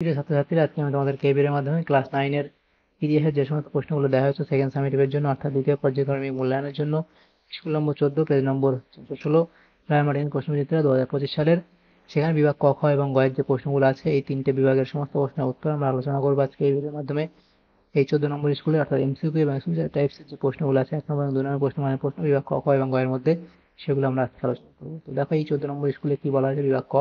প্রিয় ছাত্রছাত্রীরা, আজকে আমি তোমাদের কেবিএর মাধ্যমে ক্লাস 9 এর ইতিহাসের যে সমস্ত প্রশ্নগুলো দেওয়া হয়েছে সেকেন্ড সামেটিভের জন্য অর্থাৎ দ্বিতীয় পর্যায়ক্রমিক মূল্যায়নের জন্য school number 14 page number 16 primary প্রশ্নবিচিত্রা 2025 সালের সেখানে বিভাগ ক, খ এবং গ এর যে প্রশ্নগুলো আছে এই তিনটে বিভাগের সমস্ত প্রশ্নের উত্তর আমরা আলোচনা করবো আজকে এই ভিডিওর মাধ্যমে। এই 14 নম্বর স্কুলে অর্থাৎ এমসিকিউ এবং এমসিকিউ টাইপসের যে প্রশ্নগুলো আছে 1 নম্বর এবং 2 নম্বর প্রশ্ন মানে প্রশ্ন বিভাগ ক, খ এবং গ এর মধ্যে সেগুলো আমরা আজকে আলোচনা করবো। তো দেখো এই 14 নম্বর স্কুলে কি বলা হয়েছে বিভাগ ক।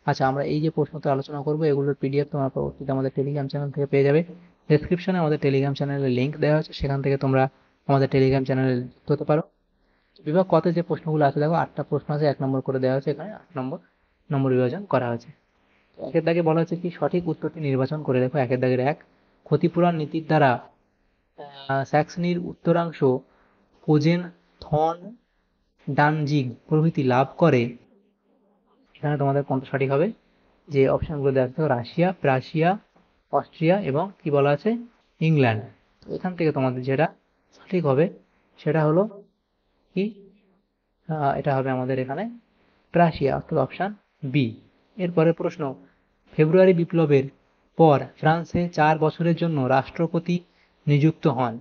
আচ্ছা, আমরা এই যে প্রশ্নটা আলোচনা করবো এগুলোর পিডিএফ তোমরা পরবর্তীতে আমাদের টেলিগ্রাম চ্যানেল থেকে পেয়ে যাবে। ডেসক্রিপশনে আমাদের টেলিগ্রাম চ্যানেলের লিংক দেওয়া হচ্ছে, সেখান থেকে তোমরা আমাদের টেলিগ্রাম চ্যানেলে যুক্ত হতে পারো। বিভাগ কতে যে প্রশ্নগুলো আছে দেখো 8টা প্রশ্ন আছে, 1 নম্বর করে দেওয়া হয়েছে, এখানে 8 নম্বর নম্বর বিভাজন করা হয়েছে। একের দাগে বলা হচ্ছে কি সঠিক উত্তরটি নির্বাচন করে দেখো। একের দাগের 1, ক্ষতিপূরণ নীতির দ্বারা স্যাক্সনির উত্তরাংশ পোজেন, থন, ডানজিগ প্রভৃতি লাভ করে। এখানে তোমাদের কোনটা সঠিক হবে? যে অপশনগুলো দেওয়া আছে রাশিয়া, প্রাশিয়া, অস্ট্রিয়া এবং কি বলা আছে ইংল্যান্ড। এখান থেকে তোমাদের যেটা সঠিক হবে সেটা হলো কি, এটা হবে আমাদের এখানে প্রাশিয়া অর্থাৎ অপশন বি। এরপরে প্রশ্ন, ফেব্রুয়ারি বিপ্লবের পর ফ্রান্সে 4 বছরের জন্য রাষ্ট্রপতি নিযুক্ত হন।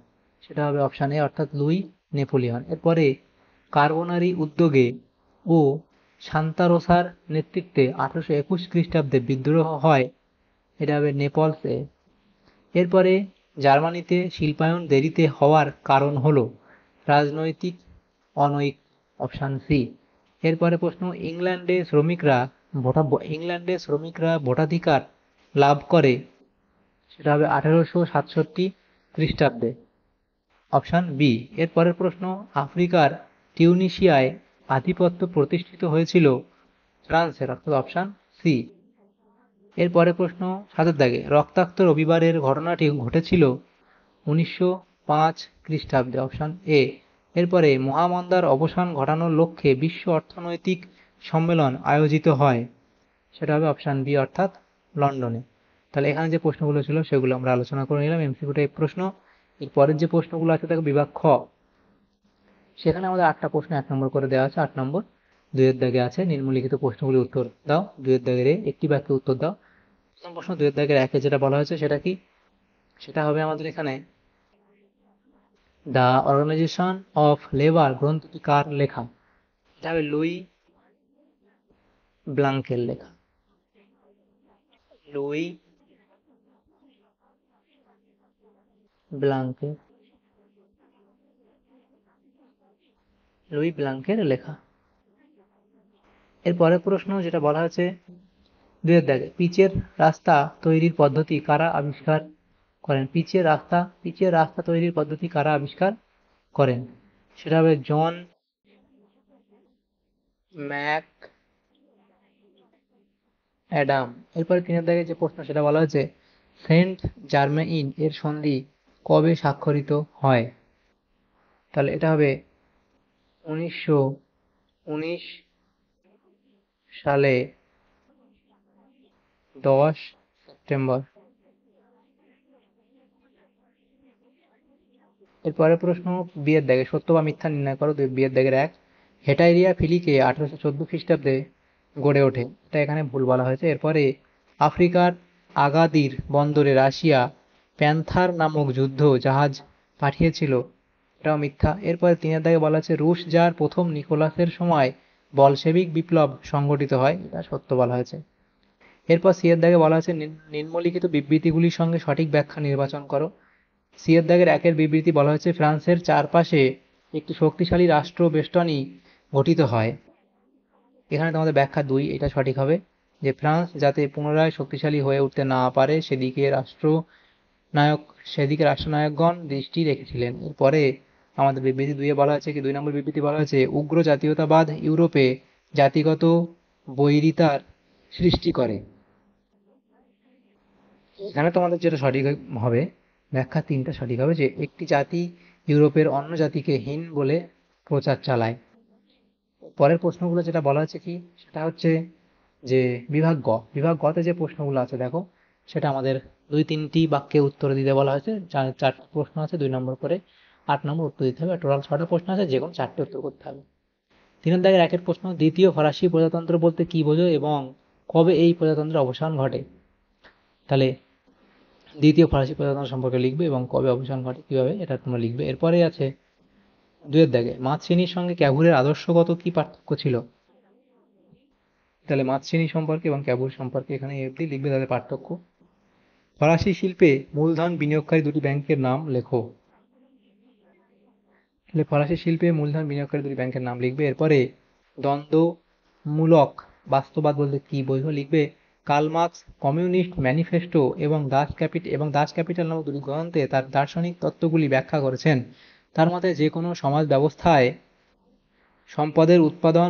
সেটা হবে অপশন এ অর্থাৎ লুই নেপোলিয়ন। এরপরে কার্বোনারি উদ্যোগে ও সান্তারোসার নেতৃত্বে 1821 খ্রিস্টাব্দে বিদ্রোহ হয়। এটা হবে নেপলসে। এরপরে জার্মানিতে শিল্পায়ন দেরিতে হওয়ার কারণ হলো রাজনৈতিক অনৈক, অপশন সি। এরপরে প্রশ্ন, ইংল্যান্ডে শ্রমিকরা ভোটাধিকার লাভ করে। সেটা হবে 1867 খ্রিস্টাব্দে, অপশন বি। এরপরের প্রশ্ন, আফ্রিকার টিউনিশিয়ায় আধিপত্য প্রতিষ্ঠিত হয়েছিল ফ্রান্সের, অর্থাৎ অপশন সি। এরপরে প্রশ্ন 7 দাগে, রক্তাক্ত রবিবারের ঘটনাটি ঘটেছিল 1905 খ্রিস্টাব্দে, অপশন এ। এরপরে মহামন্দার অবসান ঘটানোর লক্ষ্যে বিশ্ব অর্থনৈতিক সম্মেলন আয়োজিত হয়। সেটা হবে অপশন বি অর্থাৎ লন্ডনে। তাহলে এখানে যে প্রশ্নগুলো ছিল সেগুলো আমরা আলোচনা করে নিলাম, এমসিকিউ টাইপ প্রশ্ন। এরপরের যে প্রশ্নগুলো আছে দেখো বিভাগ খ, সেখানে আমাদের 8টা প্রশ্ন 1 নম্বর করে দেওয়া আছে। 8 নম্বর 2 এর দাগে আছে নিম্নলিখিত প্রশ্নগুলির উত্তর দাও। 2 এর দাগের একটি বাক্যে উত্তর দাও। প্রথম প্রশ্ন 2 এর দাগের 1 যেটা বলা হয়েছে সেটা কি, সেটা হবে আমাদের এখানে দ্য অর্গানাইজেশন অফ লেবার গ্রন্থটি কার লেখা? এটা হবে লুই ব্লাঙ্কের লেখা। লুই ব্লাঙ্কের লুই ব্লাঙ্কের লেখা। এর পরের প্রশ্ন যেটা বলা হয়েছে 2 এর দাগে, পিচের রাস্তা তৈরির পদ্ধতি কারা আবিষ্কার করেন? পিচের রাস্তা তৈরির পদ্ধতি কারা আবিষ্কার করেন? সেটা হবে জন ম্যাক অ্যাডাম। এরপরে 3 এর দাগে যে প্রশ্ন সেটা বলা হয়েছে সেন্ট জার্মেইন এর সন্ধি কবে স্বাক্ষরিত হয়? তাহলে এটা হবে 1919 সালে 10 সেপ্টেম্বর। এরপরের প্রশ্ন বিয়ের দাগে, সত্য বা মিথ্যা নির্ণয় করো। বিয়ের দাগের 1, হেটাইরিয়া ফিলিকে 1814 খ্রিস্টাব্দে গড়ে ওঠে। এটা এখানে ভুল বলা হয়েছে। এরপরে আফ্রিকার আগাদির বন্দরে রাশিয়া প্যান্থার নামক যুদ্ধ জাহাজ পাঠিয়েছিল। এটাও মিথ্যা। এরপরে 3 এর দাগে বলা আছে রুশ জার প্রথম নিকোলাসের সময় বলশেবিক বিপ্লব সংগঠিত হয়। এটা সত্য বলা হয়েছে। এরপর সি এর দাগে বলা আছে নিম্নলিখিত বিবৃতিগুলির সঙ্গে সঠিক ব্যাখ্যা নির্বাচন করো। সি এর দাগের 1 বিবৃতি বলা হয়েছে ফ্রান্সের চারপাশে একটি শক্তিশালী রাষ্ট্র বেষ্টনী গঠিত হয়। এখানে তোমাদের ব্যাখ্যা 2, এটা সঠিক হবে যে ফ্রান্স যাতে পুনরায় শক্তিশালী হয়ে উঠতে না পারে সেদিকে রাষ্ট্রনায়কগণ দৃষ্টি রেখেছিলেন। এরপরে আমাদের বিবৃতি 2 বলা আছে কি, 2 নম্বর বিবৃতি বলা হয়েছে উগ্র জাতীয়তাবাদ ইউরোপে জাতিগত বৈরিতার সৃষ্টি করে। এখানে তোমাদের যেটা সঠিক হবে, ব্যাখ্যা 3টা সঠিক হবে যে একটি জাতি ইউরোপের অন্য জাতিকে হীন বলে প্রচার চালায়। পরের প্রশ্নগুলো যেটা বলা হচ্ছে কি, সেটা হচ্ছে যে বিভাগ গতে যে প্রশ্নগুলো আছে দেখো, সেটা আমাদের 2-3টি বাক্যে উত্তর দিতে বলা হয়েছে। 4টা প্রশ্ন আছে 2 নম্বর করে, 8 নম্বর উত্তর দিতে হবে। টোটাল 6টা প্রশ্ন আছে, যে কোনো 4টে উত্তর করতে হবে। 3 এর দাগের 1 প্রশ্ন, দ্বিতীয় ফরাসি প্রজাতন্ত্র বলতে কি বোঝো এবং কবে এই প্রজাতন্ত্রের অবসান ঘটে? তাহলে দ্বিতীয় ফরাসি প্রজাতন্ত্র সম্পর্কে লিখবে এবং কবে অবসান ঘটে কিভাবে এটা তোমরা লিখবে। এরপরে আছে 2 দাগে মাতসিনির সঙ্গে ক্যাভুরের আদর্শগত কি পার্থক্য ছিল। তাহলে মাতসিনি সম্পর্কে এবং ক্যাভুর সম্পর্কে এখানে এফডি লিখবে তাদের পার্থক্য। ফরাসি শিল্পে মূলধন বিনিয়োগকারী দুটি ব্যাংকের নাম লেখো। তাহলে ফরাসি শিল্পে মূলধন বিনিয়োগকারী দুটি ব্যাংকের নাম লিখবে। এরপরে দ্বন্দ্বমূলক বাস্তববাদ বলতে কি বোঝো লিখবে কার্ল মার্কস কমিউনিস্ট ম্যানিফেস্টো এবং দাস ক্যাপিটাল নামক দুটি গ্রন্থে তার দার্শনিক তত্ত্বগুলি ব্যাখ্যা করেছেন। তার মতে যে কোনো সমাজ ব্যবস্থায় সম্পদের উৎপাদন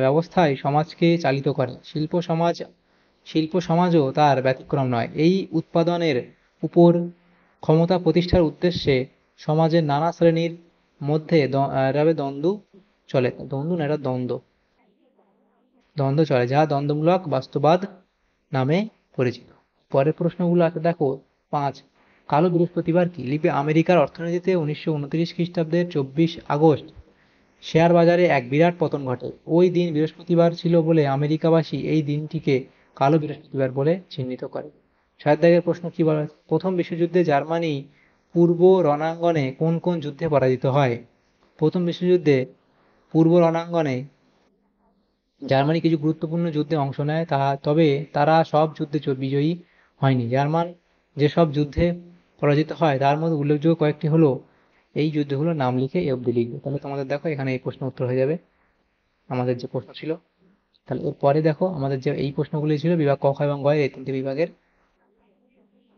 ব্যবস্থায় সমাজকে চালিত করে। শিল্প সমাজও তার ব্যতিক্রম নয়। এই উৎপাদনের উপর ক্ষমতা প্রতিষ্ঠার উদ্দেশ্যে সমাজের নানা শ্রেণীর মধ্যে দ্বন্দ্ব চলে। দ্বন্দ্ব চলে যা দ্বন্দ্বমূলক বাস্তববাদ নামে পরিচিত। পরের প্রশ্নগুলো আছে দেখো 5 কালো বৃহস্পতিবার কি লিখবে আমেরিকার অর্থনীতিতে 1929 খ্রিস্টাব্দের 24 আগস্ট শেয়ার বাজারে এক বিরাট পতন ঘটে। ওই দিন বৃহস্পতিবার ছিল বলে আমেরিকাবাসী এই দিনটিকে কালো বৃহস্পতিবার বলে চিহ্নিত করে। 6 দাগের প্রশ্ন কি বলা হয়েছে প্রথম বিশ্বযুদ্ধে জার্মানি পূর্ব রণাঙ্গনে কোন কোন যুদ্ধে পরাজিত হয়। প্রথম বিশ্বযুদ্ধে পূর্ব রণাঙ্গনে জার্মানি কিছু গুরুত্বপূর্ণ যুদ্ধে অংশ নেয়, তবে তারা সব যুদ্ধে বিজয়ী হয়নি। জার্মান যেসব যুদ্ধে পরাজিত হয় তার মধ্যে উল্লেখযোগ্য কয়েকটি হলো এই যুদ্ধগুলোর নাম লিখে এ অবধি লিখবে। তাহলে তোমাদের দেখো এখানে এই প্রশ্ন উত্তর হয়ে যাবে আমাদের যে প্রশ্ন ছিল। তাহলে এরপরে দেখো আমাদের যে এই প্রশ্নগুলি ছিল বিভাগ ক, খ এবং গ এই তিনটি বিভাগের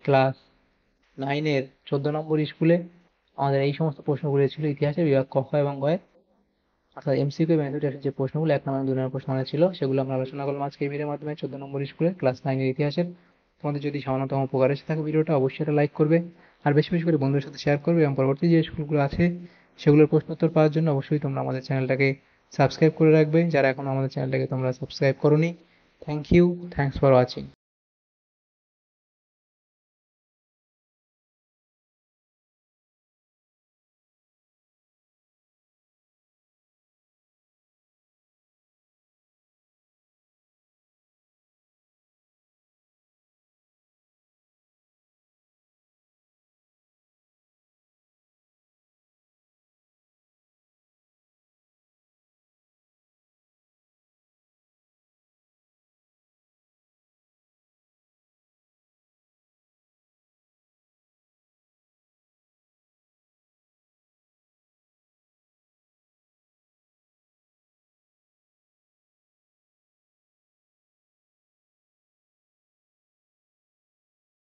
ক্লাস 9-এর 14 নম্বর স্কুলে আমাদের এই সমস্ত প্রশ্নগুলি ছিল ইতিহাসের বিভাগ ক, খ এবং গ এর, অর্থাৎ এমসিকিউ মেথড যে প্রশ্নগুলো 1 নম্বর 2 নম্বর প্রশ্ন ছিল সেগুলো আমরা আলোচনা করলাম আজকে এই ভিডিওর মাধ্যমে 14 নম্বর স্কুলে ক্লাস 9-এর ইতিহাসের। তোমাদের যদি সামান্যতম উপকার এসে থাকে ভিডিওটা অবশ্যই এটা লাইক করবে আর বেশি বেশি করে বন্ধুদের সাথে শেয়ার করবে এবং পরবর্তী যে স্কুলগুলো আছে সেগুলোর প্রশ্ন উত্তর পাওয়ার জন্য অবশ্যই তোমরা আমাদের চ্যানেলটাকে সাবস্ক্রাইব করে রাখবে যারা এখনো আমাদের চ্যানেলটাকে তোমরা সাবস্ক্রাইব করোনি। Thank you, thanks for watching.